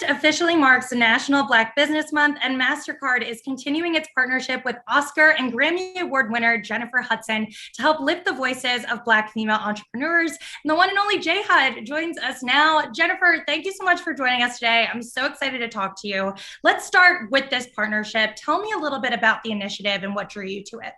officially marks National Black Business Month, and Mastercard is continuing its partnership with Oscar and Grammy Award winner Jennifer Hudson to help lift the voices of Black female entrepreneurs. And the one and only J Hud joins us now. Jennifer, thank you so much for joining us today. I'm so excited to talk to you. Let's start with this partnership. Tell me a little bit about the initiative and what drew you to it.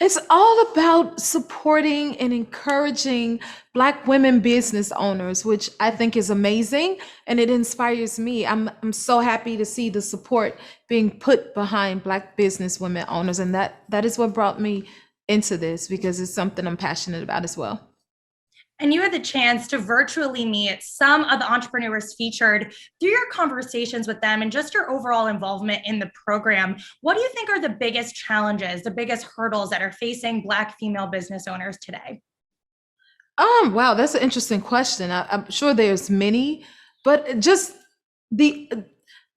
It's all about supporting and encouraging Black women business owners, which I think is amazing, and it inspires me. I'm so happy to see the support being put behind Black business women owners, and that is what brought me into this, because it's something I'm passionate about as well. And you had the chance to virtually meet some of the entrepreneurs featured. Through your conversations with them and just your overall involvement in the program, what do you think are the biggest challenges, the biggest hurdles that are facing Black female business owners today? Wow, that's an interesting question. I'm sure there's many, but just the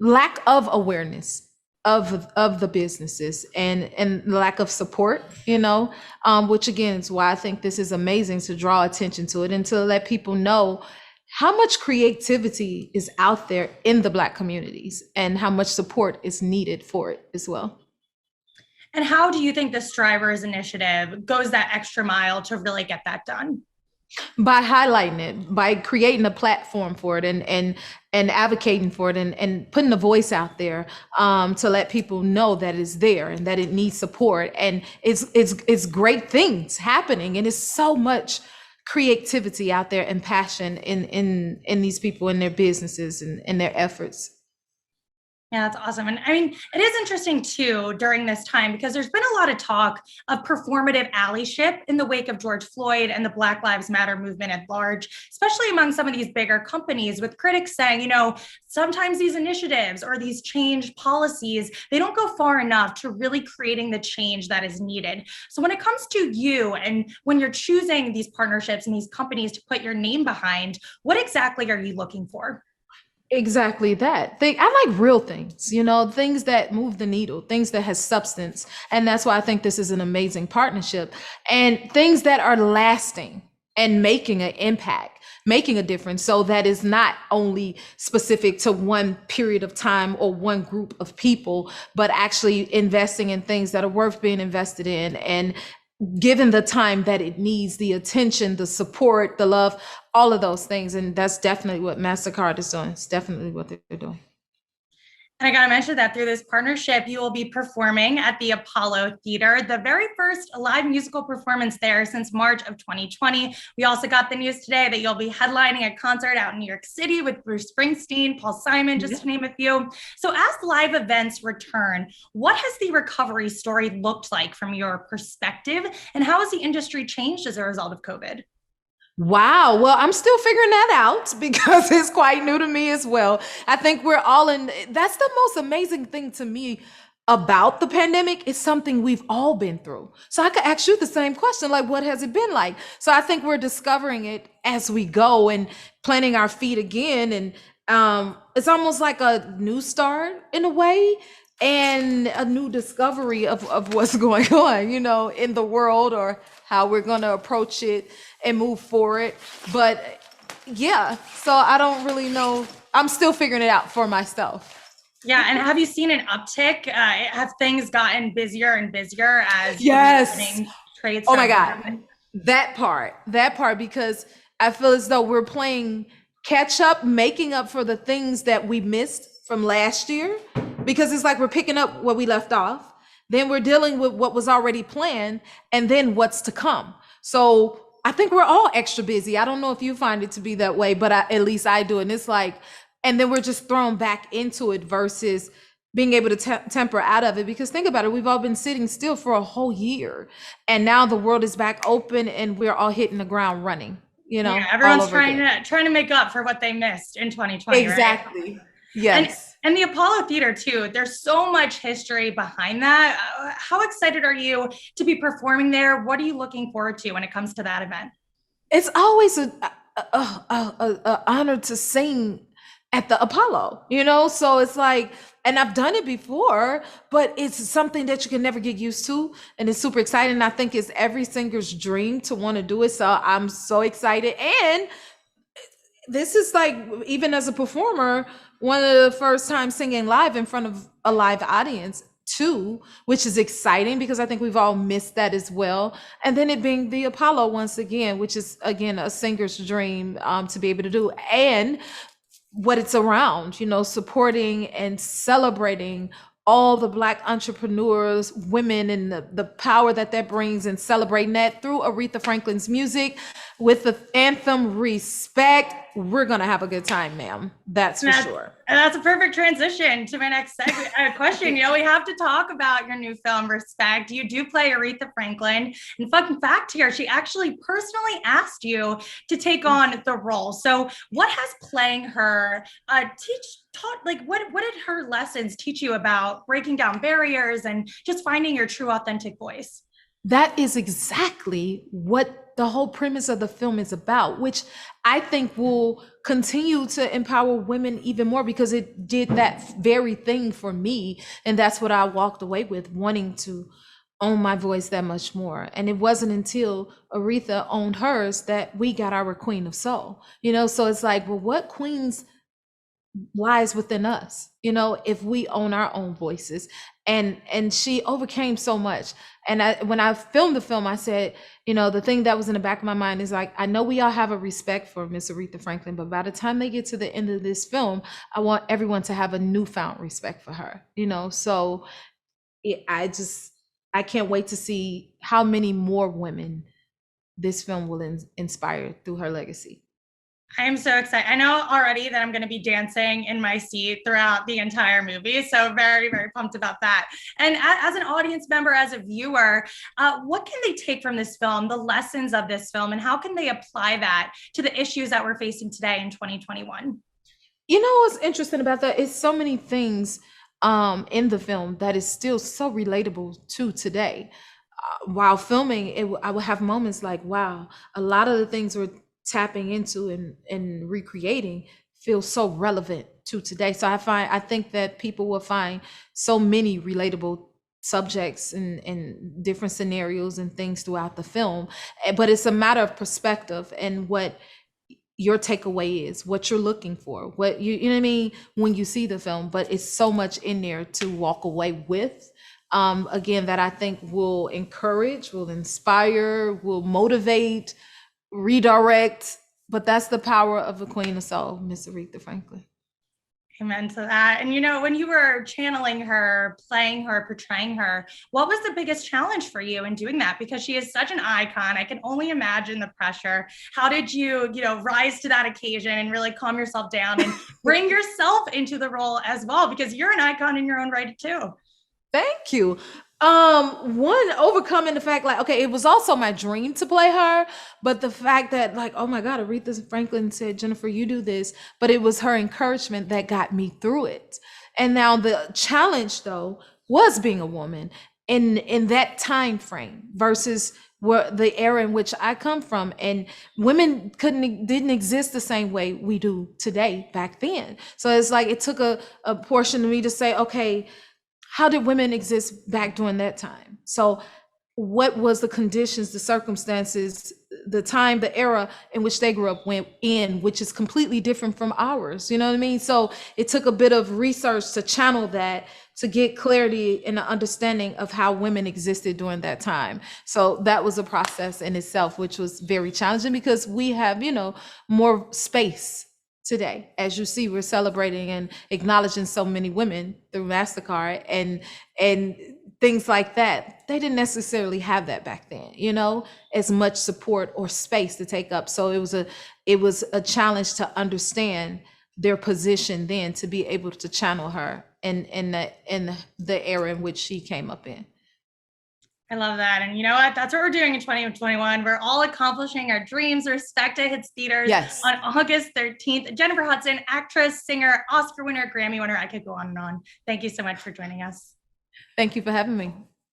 lack of awareness of the businesses and lack of support, which again is why I think this is amazing, to draw attention to it and to let people know how much creativity is out there in the Black communities and how much support is needed for it as well. And how do you think the Strivers initiative goes that extra mile to really get that done? By highlighting it, by creating a platform for it and advocating for it and putting a voice out there to let people know that it's there and that it needs support, and it's great things happening, and it's so much creativity out there and passion in these people and their businesses and their efforts. Yeah, that's awesome. And I mean, it is interesting too during this time, because there's been a lot of talk of performative allyship in the wake of George Floyd and the Black Lives Matter movement at large, especially among some of these bigger companies, with critics saying, sometimes these initiatives or these change policies, they don't go far enough to really creating the change that is needed. So when it comes to you and when you're choosing these partnerships and these companies to put your name behind, what exactly are you looking for? Exactly that. I like real things, things that move the needle, things that has substance. And that's why I think this is an amazing partnership, and things that are lasting and making an impact, making a difference. So that is not only specific to one period of time or one group of people, but actually investing in things that are worth being invested in, and given the time that it needs, the attention, the support, the love, all of those things. And that's definitely what Mastercard is doing. It's definitely what they're doing. And I got to mention that through this partnership, you will be performing at the Apollo Theater, the very first live musical performance there since March of 2020. We also got the news today that you'll be headlining a concert out in New York City with Bruce Springsteen, Paul Simon, just to name a few. So as live events return, what has the recovery story looked like from your perspective? And how has the industry changed as a result of COVID? Wow. Well, I'm still figuring that out because it's quite new to me as well. I think we're all that's the most amazing thing to me about the pandemic. Is something we've all been through. So I could ask you the same question, like, what has it been like? So I think we're discovering it as we go and planting our feet again. And it's almost like a new start in a way, and a new discovery of what's going on, in the world, or how we're going to approach it and move forward. But yeah, so I don't really know. I'm still figuring it out for myself. Yeah. And have you seen an uptick? Have things gotten busier and busier as yes trades? Oh my God. That part, because I feel as though we're playing catch up, making up for the things that we missed from last year, because it's like we're picking up where we left off, then we're dealing with what was already planned, and then what's to come. So I think we're all extra busy. I don't know if you find it to be that way, but at least I do. And it's like, and then we're just thrown back into it versus being able to temper out of it. Because think about it, we've all been sitting still for a whole year, and now the world is back open and we're all hitting the ground running. Yeah, everyone's trying to make up for what they missed in 2020. Exactly. Right? Yes. And the Apollo Theater too, there's so much history behind that. How excited are you to be performing there? What are you looking forward to when it comes to that event? It's always an honor to sing at the Apollo, so it's like, and I've done it before, but it's something that you can never get used to, and it's super exciting. I think it's every singer's dream to want to do it, so I'm so excited. And this is like, even as a performer, one of the first times singing live in front of a live audience too, which is exciting because I think we've all missed that as well. And then it being the Apollo once again, which is again a singer's dream, to be able to do, and what it's around, supporting and celebrating all the Black entrepreneurs, women, and the power that brings, and celebrating that through Aretha Franklin's music with the anthem Respect. We're going to have a good time, ma'am. That's for sure. And that's a perfect transition to my next question. We have to talk about your new film, Respect. You do play Aretha Franklin. And fun fact here, she actually personally asked you to take on the role. So what has playing her what did her lessons teach you about breaking down barriers and just finding your true authentic voice? That is exactly what the whole premise of the film is about, which I think will continue to empower women even more, because it did that very thing for me. And that's what I walked away with, wanting to own my voice that much more. And it wasn't until Aretha owned hers that we got our Queen of Soul. So it's like, well, what queens lies within us, if we own our own voices. And she overcame so much. And when I filmed the film, I said, the thing that was in the back of my mind is like, I know we all have a respect for Miss Aretha Franklin, but by the time they get to the end of this film, I want everyone to have a newfound respect for her. So I can't wait to see how many more women this film will inspire through her legacy. I am so excited. I know already that I'm going to be dancing in my seat throughout the entire movie. So very, very pumped about that. And as an audience member, as a viewer, what can they take from this film, the lessons of this film, and how can they apply that to the issues that we're facing today in 2021? What's interesting about that is so many things in the film that is still so relatable to today. While filming, I would have moments like, wow, a lot of the things we're tapping into and recreating feels so relevant to today. So I think that people will find so many relatable subjects and different scenarios and things throughout the film. But it's a matter of perspective and what your takeaway is, what you're looking for, what you know what I mean, when you see the film. But it's so much in there to walk away with. Again, that I think will encourage, will inspire, will motivate, redirect. But that's the power of the Queen of Soul, Miss Aretha Franklin. Amen to that. And when you were channeling her, playing her, portraying her, what was the biggest challenge for you in doing that? Because she is such an icon. I can only imagine the pressure. How did you, rise to that occasion and really calm yourself down and bring yourself into the role as well? Because you're an icon in your own right too. Thank you. One, overcoming the fact, like, okay, it was also my dream to play her, but the fact that, like, oh my God, Aretha Franklin said, Jennifer, you do this, but it was her encouragement that got me through it. And now the challenge, though, was being a woman in that time frame versus the era in which I come from. And women didn't exist the same way we do today back then. So it's like, it took a portion of me to say, okay, how did women exist back during that time? So what was the conditions, the circumstances, the time, the era in which they grew up in, which is completely different from ours, you know what I mean? So it took a bit of research to channel that, to get clarity and an understanding of how women existed during that time. So that was a process in itself, which was very challenging because we have, more space today. As you see, we're celebrating and acknowledging so many women through Mastercard and things like that. They didn't necessarily have that back then, as much support or space to take up. So it was a challenge to understand their position then, to be able to channel her in the era in which she came up in. I love that. And you know what? That's what we're doing in 2021. We're all accomplishing our dreams. Respect hits theaters on August 13th. Jennifer Hudson, actress, singer, Oscar winner, Grammy winner. I could go on and on. Thank you so much for joining us. Thank you for having me.